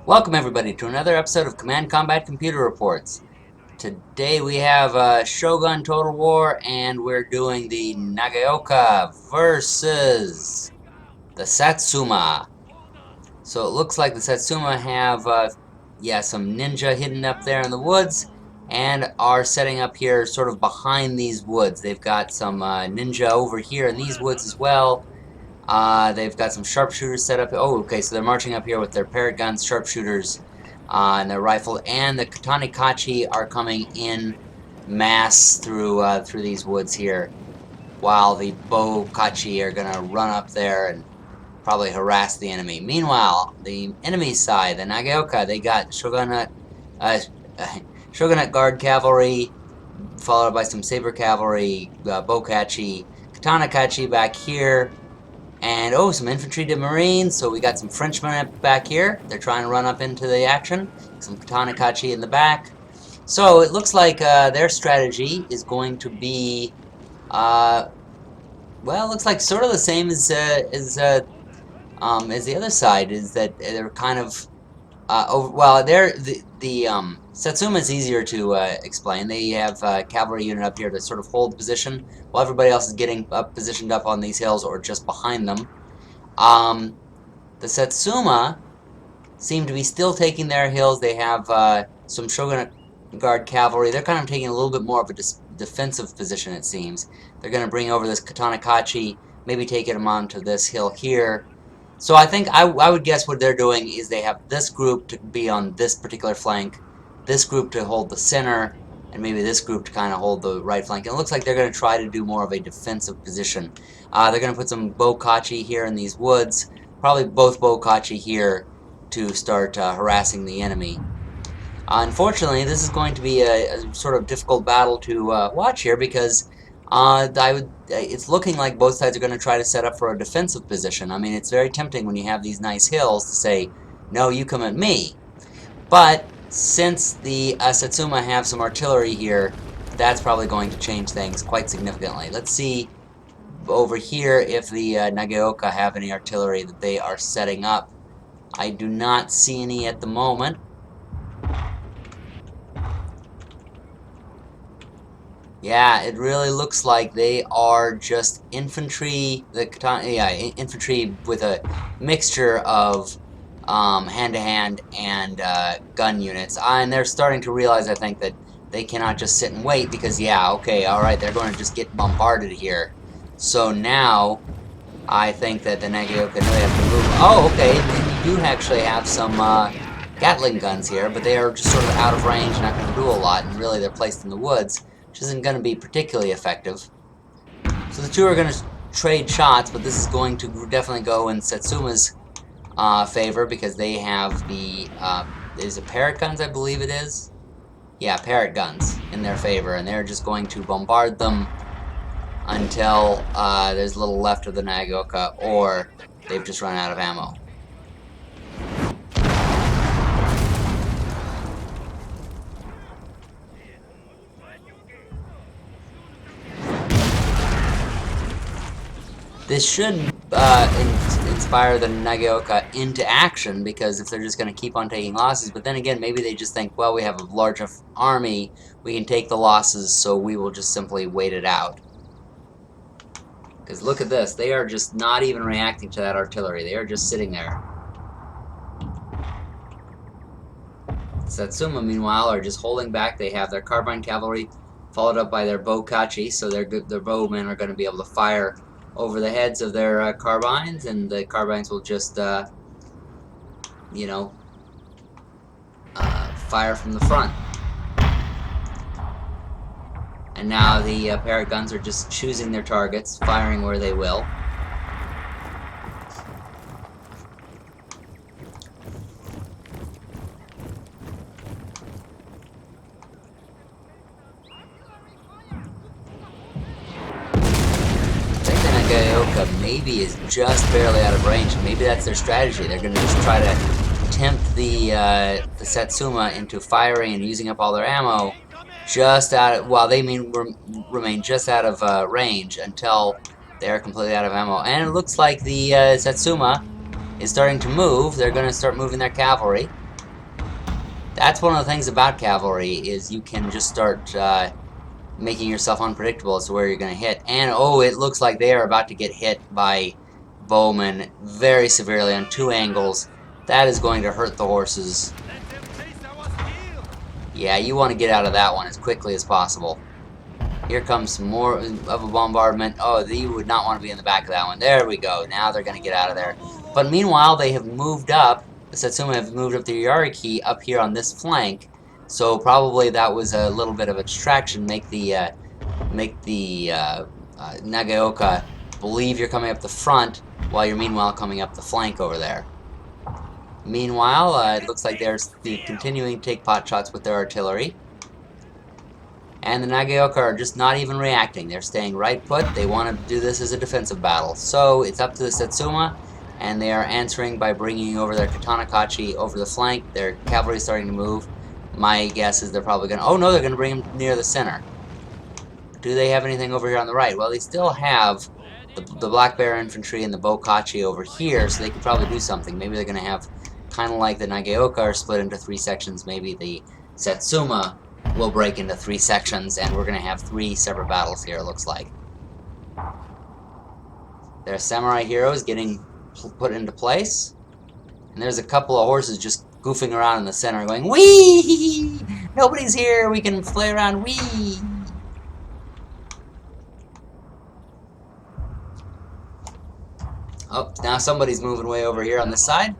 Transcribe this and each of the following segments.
Welcome everybody to another episode of Command Combat Computer Reports. Today we have Shogun Total War and we're doing the Nagaoka versus the Satsuma. So it looks like the Satsuma have some ninja hidden up there in the woods and are setting up here sort of behind these woods. They've got some ninja over here in these woods as well. They've got some sharpshooters set up. Oh, okay, so they're marching up here with their parrot guns, sharpshooters, and their rifle, and the Katanikachi are coming in mass through these woods here, while the Bokachi are gonna run up there and probably harass the enemy. Meanwhile, the enemy side, the Nagaoka, they got uh, Shogunate Guard Cavalry, followed by some Saber Cavalry, Bokachi, Katanikachi back here. And, oh, some infantry to marines, so we got some Frenchmen back here. They're trying to run up into the action. Some Katanikachi in the back. So, it looks like their strategy is going to be, well, it looks like sort of the same as the other side, is that they're kind of, the Satsuma is easier to explain. They have a cavalry unit up here to sort of hold position while everybody else is getting positioned up on these hills or just behind them. The Satsuma seem to be still taking their hills. They have some Shogunate Guard cavalry. They're kind of taking a little bit more of a defensive position, it seems. They're going to bring over this Katanikachi, maybe taking them onto this hill here. So I think I would guess what they're doing is they have this group to be on this particular flank, this group to hold the center, and maybe this group to kind of hold the right flank. And it looks like they're going to try to do more of a defensive position. They're going to put some Bokachi here in these woods, probably both Bokachi here to start harassing the enemy. Unfortunately, this is going to be a sort of difficult battle to watch here because it's looking like both sides are going to try to set up for a defensive position. I mean, it's very tempting when you have these nice hills to say, no, you come at me. But since the Satsuma have some artillery here, that's probably going to change things quite significantly. Let's see over here if the Nagaoka have any artillery that they are setting up. I do not see any at the moment. Yeah, it really looks like they are just infantry, infantry with a mixture of hand-to-hand and gun units. And they're starting to realize, I think, that they cannot just sit and wait because, yeah, okay, alright, they're going to just get bombarded here. So now, I think that the Nagaoka really have to move. Oh, okay, and you do actually have some Gatling guns here, but they are just sort of out of range, not going to do a lot, and really they're placed in the woods, which isn't going to be particularly effective. So the two are going to trade shots, but this is going to definitely go in Satsuma's favor because they have the, is it parrot guns, I believe it is? Yeah, parrot guns in their favor, and they're just going to bombard them until there's little left of the Nagaoka, or they've just run out of ammo. This should inspire the Nagaoka into action, because if they're just going to keep on taking losses, but then again, maybe they just think, well, we have a large enough army, we can take the losses, so we will just simply wait it out. Because look at this, they are just not even reacting to that artillery, they are just sitting there. Satsuma, meanwhile, are just holding back. They have their carbine cavalry followed up by their Bokachi, so their bowmen are going to be able to fire over the heads of their carbines, and the carbines will just, fire from the front. And now the parrot guns are just choosing their targets, firing where they will. Nagaoka maybe is just barely out of range. Maybe that's their strategy. They're going to just try to tempt the Satsuma into firing and using up all their ammo, just out of, while they remain just out of range until they're completely out of ammo. And it looks like the Satsuma is starting to move. They're going to start moving their cavalry. That's one of the things about cavalry, is you can just start making yourself unpredictable as to where you're going to hit. And oh, it looks like they are about to get hit by bowmen very severely on 2 angles. That is going to hurt the horses. Yeah, you want to get out of that one as quickly as possible. Here comes more of a bombardment. Oh, you would not want to be in the back of that one. There we go. Now they're going to get out of there. But meanwhile, they have moved up. The Satsuma have moved up the Yariki up here on this flank. So probably that was a little bit of a distraction. Make the Nagaoka believe you're coming up the front while you're meanwhile coming up the flank over there. Meanwhile, it looks like they're continuing to take pot shots with their artillery. And the Nagaoka are just not even reacting. They're staying right put. They want to do this as a defensive battle. So it's up to the Satsuma, and they are answering by bringing over their Katanakachi over the flank. Their cavalry is starting to move. My guess is they're probably going to... Oh no, they're going to bring them near the center. Do they have anything over here on the right? Well, they still have the Black Bear Infantry and the Bokachi over here, so they could probably do something. Maybe they're going to have, kind of like the Nagaoka are split into 3 sections, maybe the Satsuma will break into 3 sections, and we're going to have 3 separate battles here, it looks like. There's samurai heroes getting put into place, and there's a couple of horses just goofing around in the center going, "Wee! Nobody's here, we can play around, wee!" Oh, now somebody's moving way over here on this side.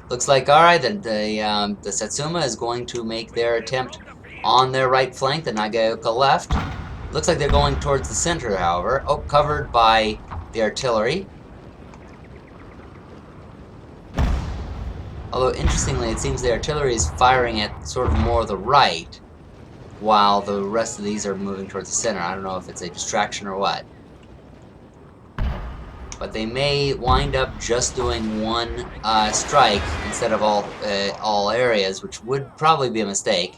Looks like, alright, the Satsuma is going to make their attempt on their right flank, the Nagaoka left. Looks like they're going towards the center, however. Oh, covered by the artillery. Although, interestingly, it seems the artillery is firing at sort of more the right, while the rest of these are moving towards the center. I don't know if it's a distraction or what. But they may wind up just doing one strike instead of all areas, which would probably be a mistake.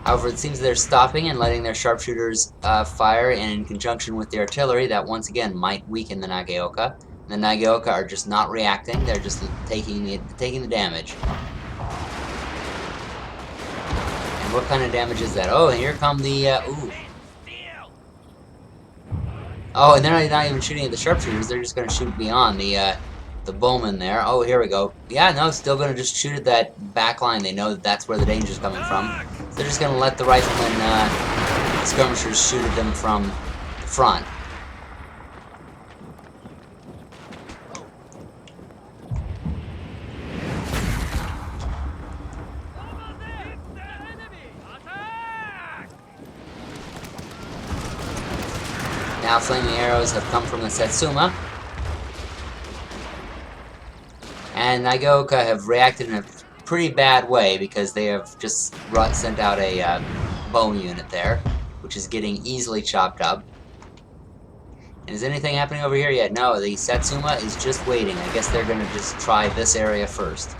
However, it seems they're stopping and letting their sharpshooters fire, and in conjunction with the artillery, that once again might weaken the Nagaoka. The Nagaoka are just not reacting; they're just taking the damage. And what kind of damage is that? Oh, and here come the ooh. Oh, and they're not even shooting at the sharpshooters, they're just going to shoot beyond the bowman there. Oh, here we go. Yeah, no, still going to just shoot at that back line. They know that that's where the danger's coming from. So they're just going to let the riflemen, skirmishers shoot at them from the front. Now flaming arrows have come from the Satsuma. And Nagaoka have reacted in a pretty bad way because they have just sent out a bone unit there, which is getting easily chopped up. And is anything happening over here yet? No, the Satsuma is just waiting. I guess they're going to just try this area first.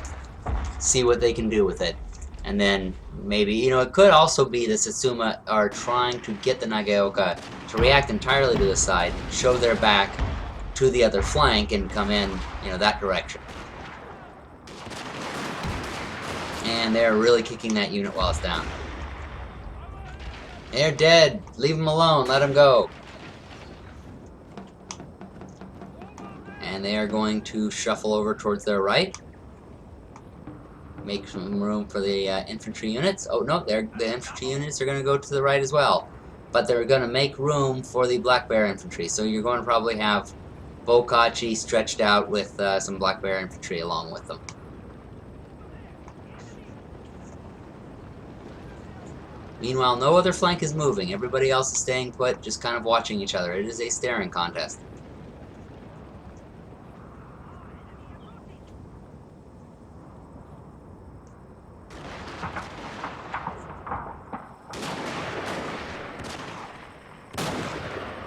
See what they can do with it. And then maybe, you know, it could also be the Satsuma are trying to get the Nagaoka to react entirely to the side, show their back to the other flank, and come in, you know, that direction. And they're really kicking that unit while it's down. They're dead. Leave them alone. Let them go. And they are going to shuffle over towards their right. Make some room for the infantry units. Oh, no, the infantry units are going to go to the right as well. But they're going to make room for the Black Bear infantry. So you're going to probably have Bokachi stretched out with some Black Bear infantry along with them. Meanwhile, no other flank is moving. Everybody else is staying put, just kind of watching each other. It is a staring contest.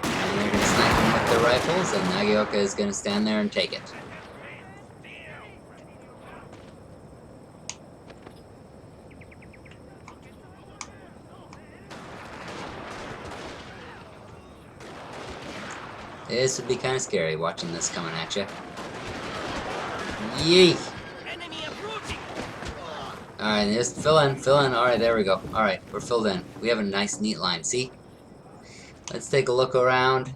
And they're going to snipe them with their rifles, and Nagaoka is going to stand there and take it. This would be kind of scary watching this coming at you. Yee! Alright, just fill in. Alright, there we go. Alright, we're filled in. We have a nice, neat line. See? Let's take a look around.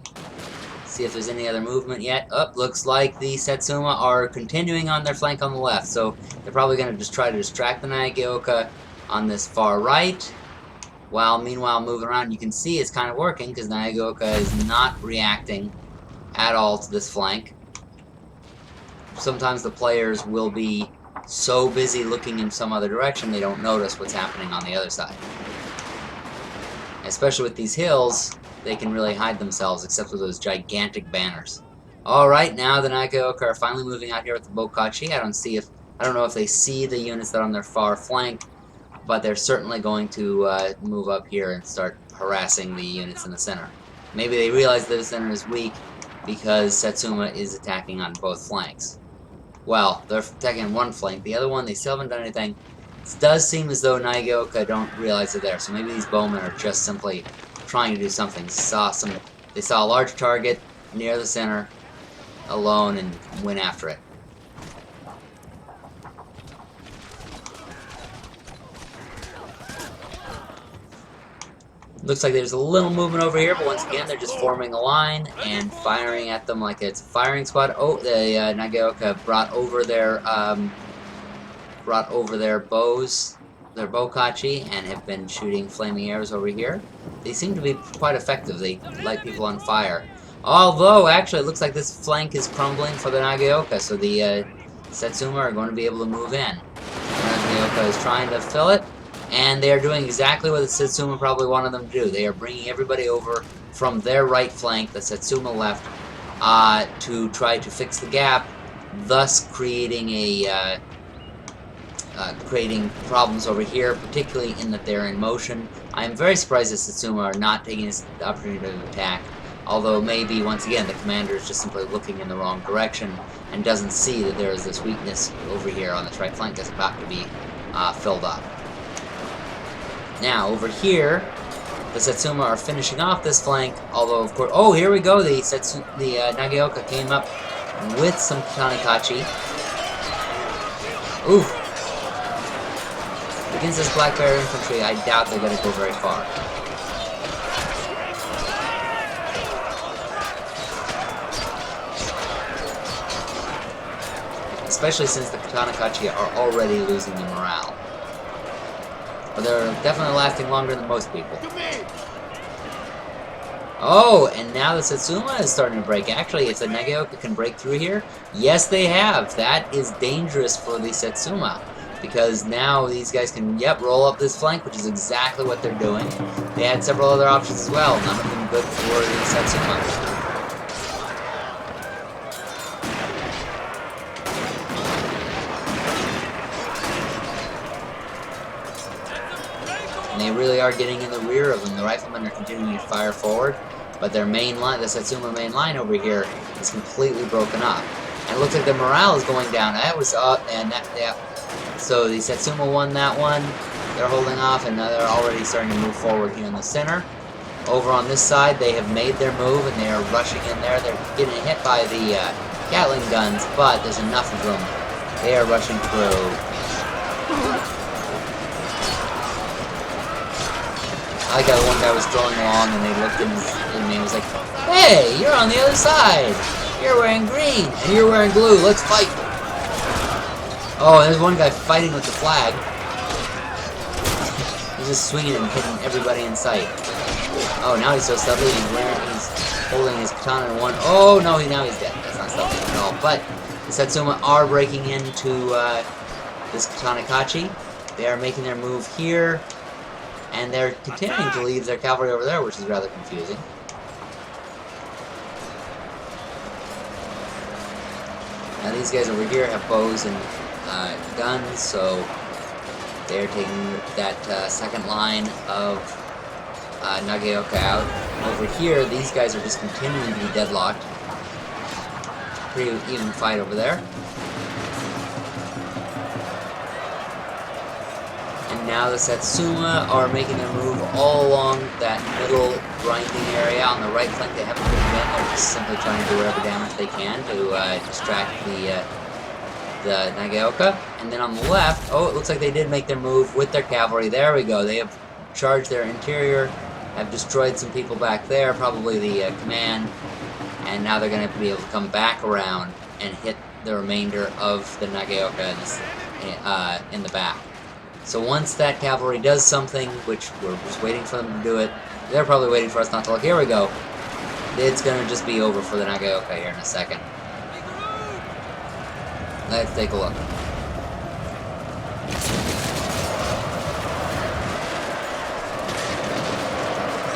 See if there's any other movement yet. Looks like the Satsuma are continuing on their flank on the left. So they're probably going to just try to distract the Nagaoka on this far right. While meanwhile moving around, you can see it's kind of working because Nagaoka is not reacting at all to this flank. Sometimes the players will be so busy looking in some other direction they don't notice what's happening on the other side. Especially with these hills, they can really hide themselves except for those gigantic banners. Alright, now the Nagaoka are finally moving out here with the Bokachi. I don't know if they see the units that are on their far flank, but they're certainly going to move up here and start harassing the units in the center. Maybe they realize that the center is weak because Satsuma is attacking on both flanks. Well, they're attacking on one flank. The other one, they still haven't done anything. It does seem as though Nagaoka don't realize they're there, so maybe these bowmen are just simply trying to do something. They saw a large target near the center alone and went after it. Looks like there's a little movement over here, but once again, they're just forming a line and firing at them like it's a firing squad. Oh, the Nagaoka brought over their bows, their Bokachi, and have been shooting flaming arrows over here. They seem to be quite effective. They light people on fire. Although, actually, it looks like this flank is crumbling for the Nagaoka, so the Satsuma are going to be able to move in. The Nagaoka is trying to fill it. And they are doing exactly what the Satsuma probably wanted them to do. They are bringing everybody over from their right flank, the Satsuma left, to try to fix the gap, thus creating creating problems over here, particularly in that they're in motion. I am very surprised the Satsuma are not taking this opportunity to attack, although maybe, once again, the commander is just simply looking in the wrong direction and doesn't see that there is this weakness over here on this right flank that's about to be filled up. Now, over here, the Satsuma are finishing off this flank, although, of course... Oh, here we go! The Nagaoka came up with some Tanikachi. Oof! Against this Black Bear infantry, I doubt they're going to go very far. Especially since the Tanikachi are already losing the morale. But they're definitely lasting longer than most people. Oh, and now the Satsuma is starting to break. Actually, if the Nagaoka can break through here, yes they have. That is dangerous for the Satsuma. Because now these guys can, roll up this flank, which is exactly what they're doing. They had several other options as well, none of them good for the Satsuma. And they really are getting in the rear of them. The riflemen are continuing to fire forward, but their main line, the Satsuma main line over here, is completely broken up. And it looks like the morale is going down. That was up, and so the Satsuma won that one. They're holding off, and now they're already starting to move forward here in the center. Over on this side, they have made their move, and they are rushing in there. They're getting hit by the Gatling guns, but there's enough of them. They are rushing through. I like how one guy was strolling along and they looked at me and was like, "Hey, you're on the other side! You're wearing green, and you're wearing blue, let's fight!" Oh, there's one guy fighting with the flag. He's just swinging and hitting everybody in sight. Oh, now he's so stealthy, he's holding his katana in one. Oh, no, now he's dead. That's not stealthy at all. But the Satsuma are breaking into this Tanikachi. They are making their move here. And they're continuing to leave their cavalry over there, which is rather confusing. Now these guys over here have bows and guns, so they're taking that second line of Nagaoka out. Over here, these guys are just continuing to be deadlocked. Pretty even fight over there. Now the Satsuma are making their move all along that middle grinding area. On the right flank, they haven't moved in. They're just simply trying to do whatever damage they can to distract the Nagaoka. And then on the left, oh, it looks like they did make their move with their cavalry. There we go. They have charged their interior, have destroyed some people back there, probably the command. And now they're going to be able to come back around and hit the remainder of the Nagaoka in the back. So once that cavalry does something, which we're just waiting for them to do it, they're probably waiting for us not to look. Here we go. It's going to just be over for the Nagaoka here in a second. Let's take a look.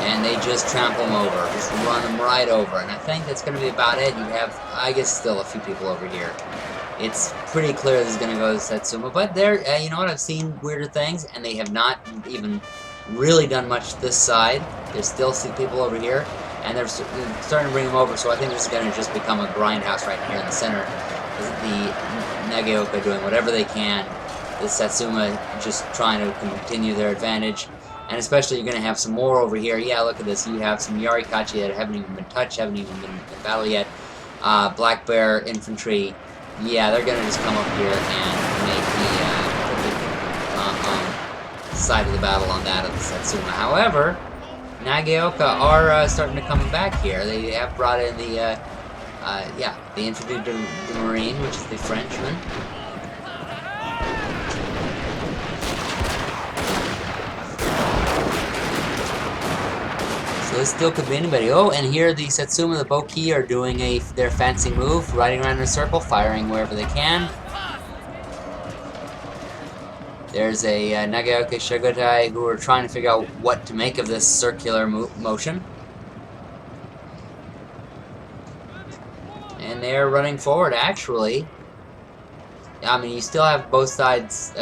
And they just trample them over, just run them right over. And I think that's going to be about it. You have, I guess, still a few people over here. It's pretty clear this is going to go to Satsuma, but there, you know what, I've seen weirder things, and they have not even really done much this side. There's still some people over here, and they're starting to bring them over, so I think this is going to just become a grindhouse right here in the center. The Nagaoka doing whatever they can, the Satsuma just trying to continue their advantage, and especially you're going to have some more over here. Yeah, look at this, you have some Yarikachi that haven't even been touched, haven't even been in battle yet. Black Bear infantry. Yeah, they're going to just come up here and make the side of the battle on that of the Satsuma. However, Nagaoka are starting to come back here. They have brought in the infantry de marine, which is the Frenchman. So this still could be anybody. Oh, and here the Satsuma, the Boki, are doing their fancy move, riding around in a circle, firing wherever they can. There's a Nagaoka Shogutai who are trying to figure out what to make of this circular motion. And they're running forward, actually. I mean, you still have both sides,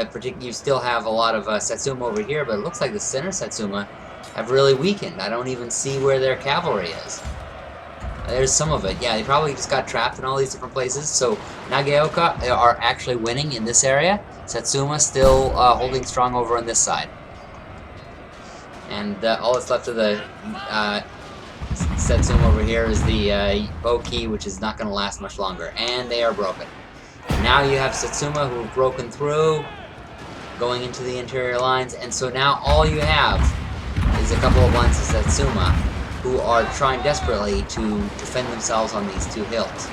you still have a lot of Satsuma over here, but it looks like the center Satsuma have really weakened. I don't even see where their cavalry is. There's some of it. Yeah, they probably just got trapped in all these different places. So Nagaoka are actually winning in this area. Satsuma still holding strong over on this side. And all that's left of the Satsuma over here is the Boki, which is not going to last much longer. And they are broken. Now you have Satsuma who have broken through, going into the interior lines. And so now all you have is a couple of lines of Satsuma who are trying desperately to defend themselves on these two hills.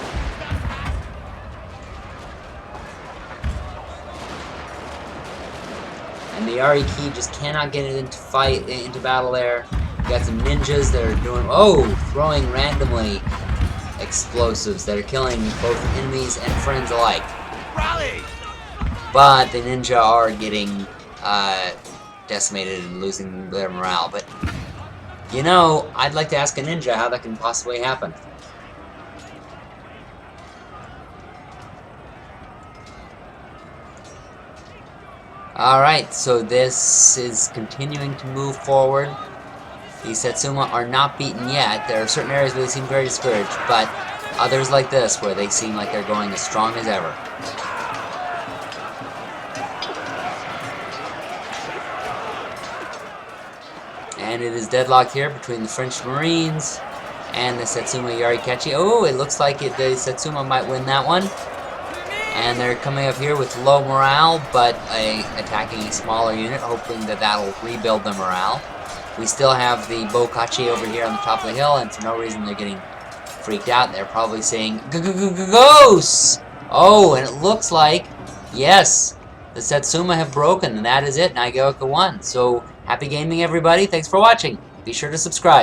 And the Ariki just cannot get it into battle there. You got some ninjas that are throwing randomly explosives that are killing both enemies and friends alike. Rally! But the ninja are getting decimated and losing their morale. But, you know, I'd like to ask a ninja how that can possibly happen. Alright, so this is continuing to move forward. The Satsuma are not beaten yet. There are certain areas where they seem very discouraged, but others like this where they seem like they're going as strong as ever. And it is deadlocked here between the French Marines and the Satsuma Yarikachi. Oh, it looks like the Satsuma might win that one. And they're coming up here with low morale, but attacking a smaller unit, hoping that that'll rebuild the morale. We still have the Bokachi over here on the top of the hill, and for no reason they're getting freaked out. They're probably saying, "Ghosts!" Oh, and it looks like, yes, the Satsuma have broken, and that is it. Nagaoka won. So, happy gaming, everybody. Thanks for watching. Be sure to subscribe.